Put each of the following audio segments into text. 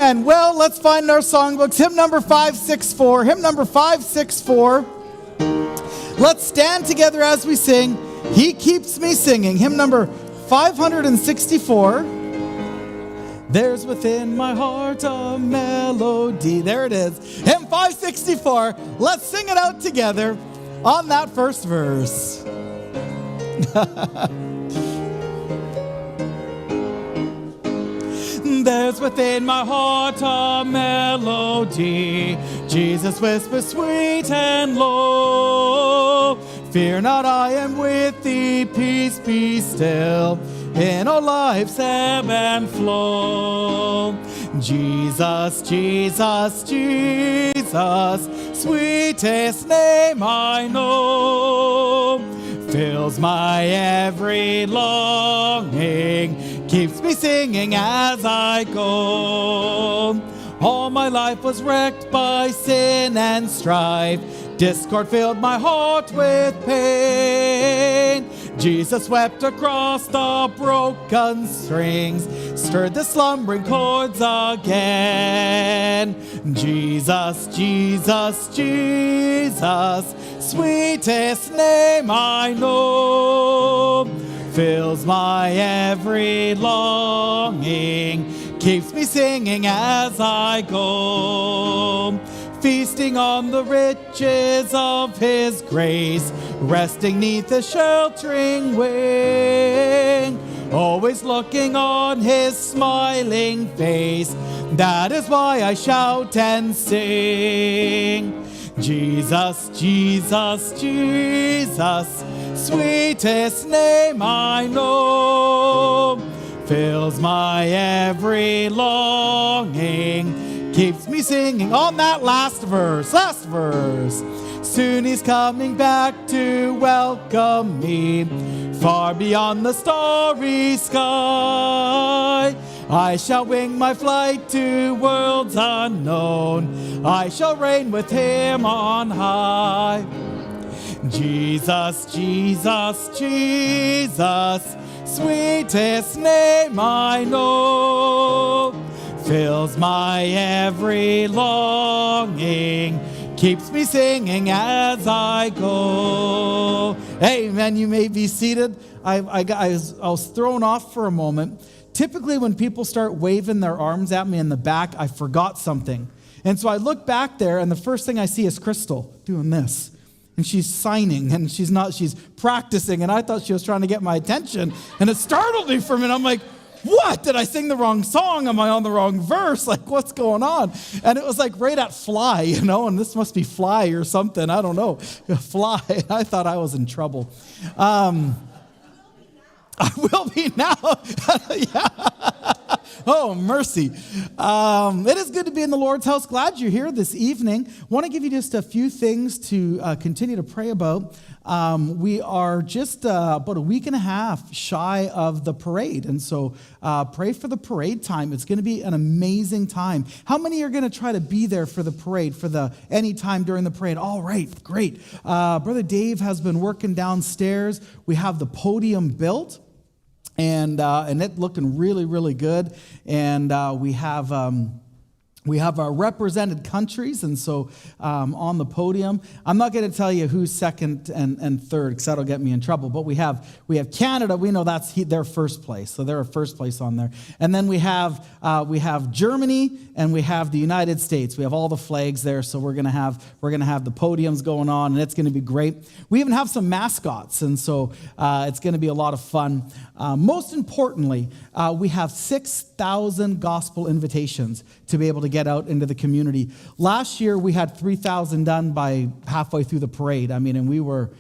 Amen. Well, let's find our songbooks. Hymn number 564. Hymn number 564. Let's stand together as we sing. He keeps me singing. Hymn number 564. There's within my heart a melody. There it is. Hymn 564. Let's sing it out together on that first verse. There's within my heart a melody. Jesus whispers sweet and low. Fear not, I am with thee. Peace be still in all life's ebb and flow. Jesus, Jesus, Jesus, sweetest name I know. Fills my every longing, keeps me singing as I go. All my life was wrecked by sin and strife. Discord filled my heart with pain. Jesus wept across the broken strings, stirred the slumbering chords again. Jesus, Jesus, Jesus, sweetest name I know. Fills my every longing, keeps me singing as I go. Feasting on the riches of his grace, resting neath a sheltering wing, always looking on his smiling face. That is why I shout and sing. Jesus, Jesus, Jesus, sweetest name I know. Fills my every longing, keeps me singing on that last verse. Soon he's coming back to welcome me, far beyond the starry sky. I shall wing my flight to worlds unknown. I shall reign with him on high. Jesus, Jesus, Jesus, sweetest name I know. Fills my every longing, keeps me singing as I go. Amen. You may be seated. I was thrown off for a moment. Typically when people start waving their arms at me in the back, I forgot something. And so I look back there, and the first thing I see is Crystal doing this. And she's signing, and she's practicing, and I thought she was trying to get my attention. And it startled me for a minute. I'm like, what? Did I sing the wrong song? Am I on the wrong verse? Like, what's going on? And it was like right at Fly, and this must be Fly or something. I don't know. Fly. I thought I was in trouble. I will be now. Yeah. Oh, mercy. It is good to be in the Lord's house. Glad you're here this evening. Want to give you just a few things to continue to pray about. We are just about a week and a half shy of the parade. And so pray for the parade time. It's going to be an amazing time. How many are going to try to be there for the parade, any time during the parade? All right, great. Brother Dave has been working downstairs. We have the podium built. And it looking really, really good. And we have our represented countries, and so on the podium. I'm not going to tell you who's second and third, because that'll get me in trouble. But we have Canada. We know that's their first place, so they're first place on there. And then we have Germany, and we have the United States. We have all the flags there, so we're gonna have the podiums going on, and it's going to be great. We even have some mascots, and so it's going to be a lot of fun. Most importantly, we have 6,000 gospel invitations to be able to get out into the community. Last year, we had 3,000 done by halfway through the parade. I mean, and we were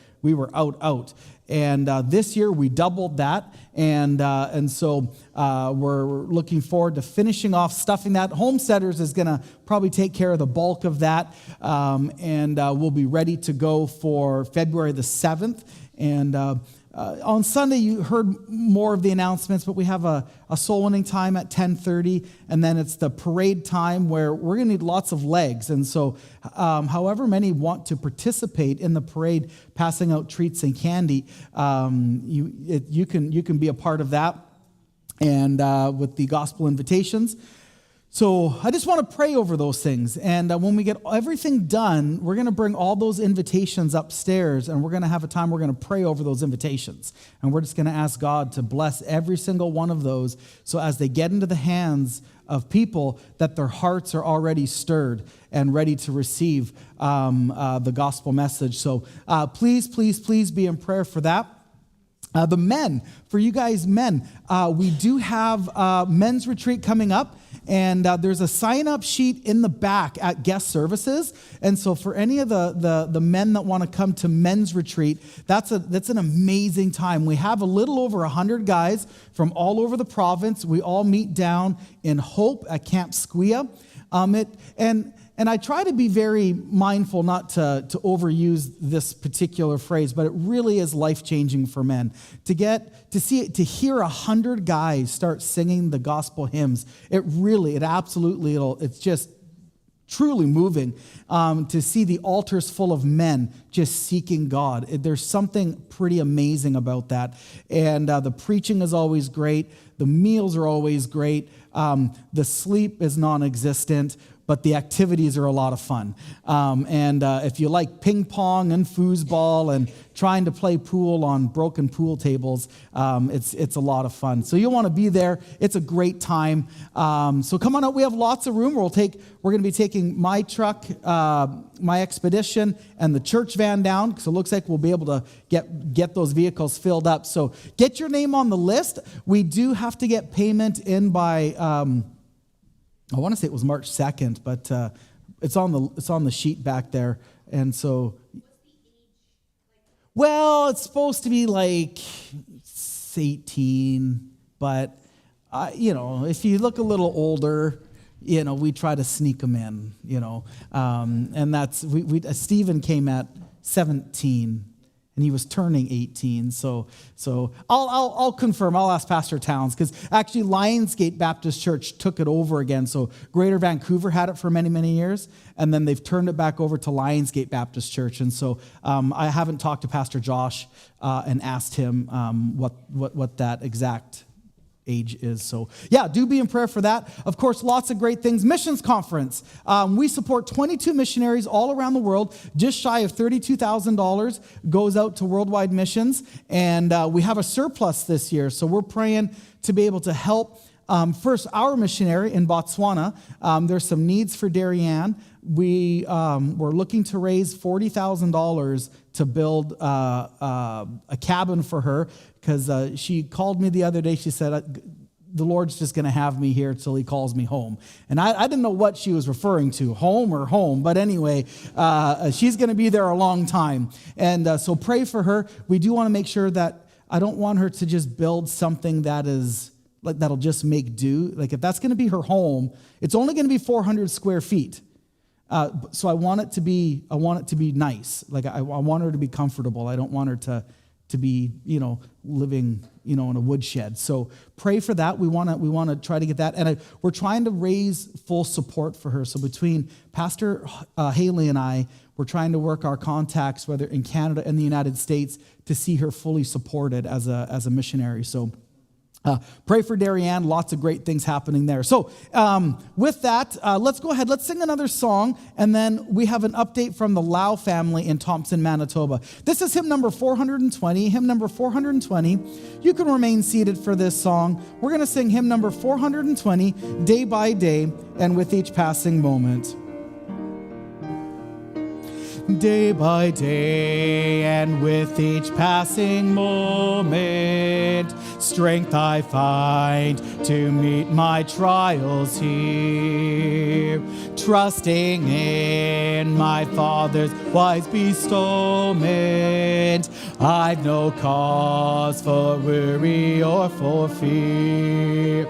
out. And this year, we doubled that. And so we're looking forward to finishing off stuffing that. Homesteaders is going to probably take care of the bulk of that. And we'll be ready to go for February the 7th. And on Sunday, you heard more of the announcements, but we have a soul winning time at 10:30, and then it's the parade time where we're going to need lots of legs. And so however many want to participate in the parade, passing out treats and candy, you can be a part of that, and with the gospel invitations. So I just want to pray over those things. And when we get everything done, we're going to bring all those invitations upstairs, and we're going to have a time we're going to pray over those invitations. And we're just going to ask God to bless every single one of those, so as they get into the hands of people, that their hearts are already stirred and ready to receive the gospel message. So please be in prayer for that. The men, for you guys men, we do have men's retreat coming up. And there's a sign-up sheet in the back at guest services. And so for any of the men that want to come to men's retreat, that's an amazing time. We have a little over 100 guys from all over the province. We all meet down in Hope at Camp Squia. And I try to be very mindful not to overuse this particular phrase, but it really is life-changing for men. To hear 100 guys start singing the gospel hymns, it's just truly moving to see the altars full of men just seeking God. There's something pretty amazing about that. And the preaching is always great. The meals are always great. The sleep is non-existent, but the activities are a lot of fun. And if you like ping pong and foosball and trying to play pool on broken pool tables, it's a lot of fun. So you'll want to be there. It's a great time. So come on out. We have lots of room. We're going to be taking my truck, my Expedition, and the church van down, because it looks like we'll be able to get those vehicles filled up. So get your name on the list. We do have to get payment in by I want to say it was March 2nd, but it's on the sheet back there. And so, well, it's supposed to be like 18, but if you look a little older, we try to sneak them in, and that's Stephen came at 17. And he was turning 18, so I'll confirm. I'll ask Pastor Towns, because actually Lionsgate Baptist Church took it over again. So Greater Vancouver had it for many, many years, and then they've turned it back over to Lionsgate Baptist Church. And so I haven't talked to Pastor Josh and asked him what that exact age is. So yeah, do be in prayer for that. Of course, lots of great things. Missions conference. We support 22 missionaries all around the world. Just shy of $32,000 goes out to worldwide missions. And we have a surplus this year. So we're praying to be able to help first our missionary in Botswana. There's some needs for Darien. We're looking to raise $40,000 to build a cabin for her, because she called me the other day. She said, the Lord's just going to have me here till he calls me home. And I didn't know what she was referring to, home. But anyway, she's going to be there a long time. And so pray for her. We do want to make sure that I don't want her to just build something that'll just make do. Like if that's going to be her home, it's only going to be 400 square feet. So I want it to be nice. Like I want her to be comfortable. I don't want her to be, living, in a woodshed. So pray for that. We want to try to get that. And we're trying to raise full support for her. So between Pastor Haley and I, we're trying to work our contacts, whether in Canada and the United States, to see her fully supported as a missionary. So pray for Darien. Lots of great things happening there. So with that, let's go ahead. Let's sing another song, and then we have an update from the Lau family in Thompson, Manitoba. This is hymn number 420. Hymn number 420. You can remain seated for this song. We're going to sing hymn number 420, Day by Day, and With Each Passing Moment. Day by day and with each passing moment, strength I find to meet my trials here. Trusting in my Father's wise bestowment, I've no cause for worry or for fear.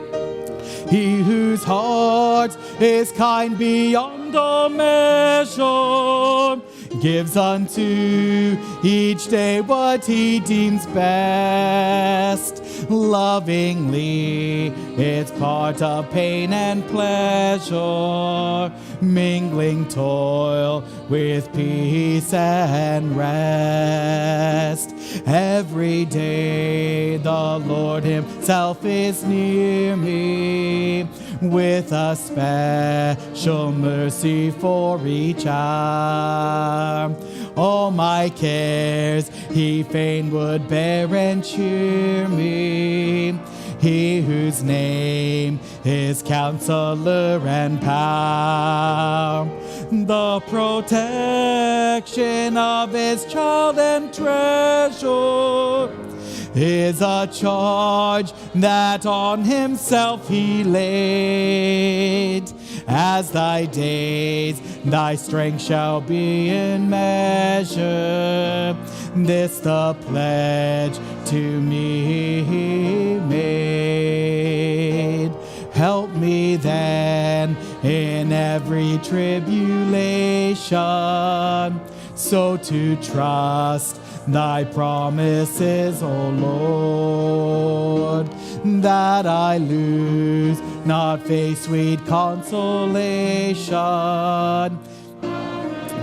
He whose heart is kind beyond all measure gives unto each day what he deems best. Lovingly, it's part of pain and pleasure, mingling toil with peace and rest. Every day the Lord himself is near me, with a special mercy for each hour. All my cares he fain would bear and cheer me. He whose name is Counselor and Power, the protection of his child and treasure, is a charge that on himself he laid. As thy days, thy strength shall be in measure. This the pledge to me he made. Help me then in every tribulation, so to trust thy promises, O Lord, that I lose not faith's sweet consolation.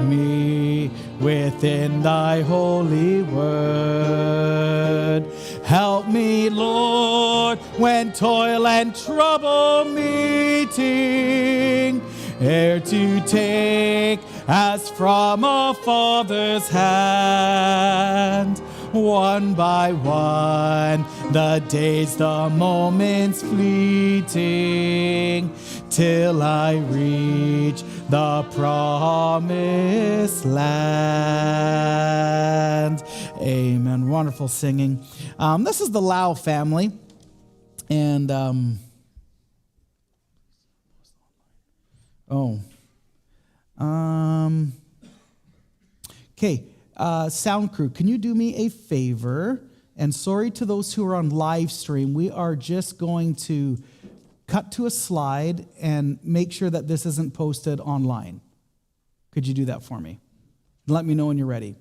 Me within thy holy word. Help me, Lord, when toil and trouble meeting, ere to take as from a father's hand, one by one, the days, the moments fleeting, till I reach the promised land. Amen. Wonderful singing. This is the Lau family. And, okay. Sound crew, can you do me a favor? And sorry to those who are on live stream. We are just going to cut to a slide and make sure that this isn't posted online. Could you do that for me? Let me know when you're ready.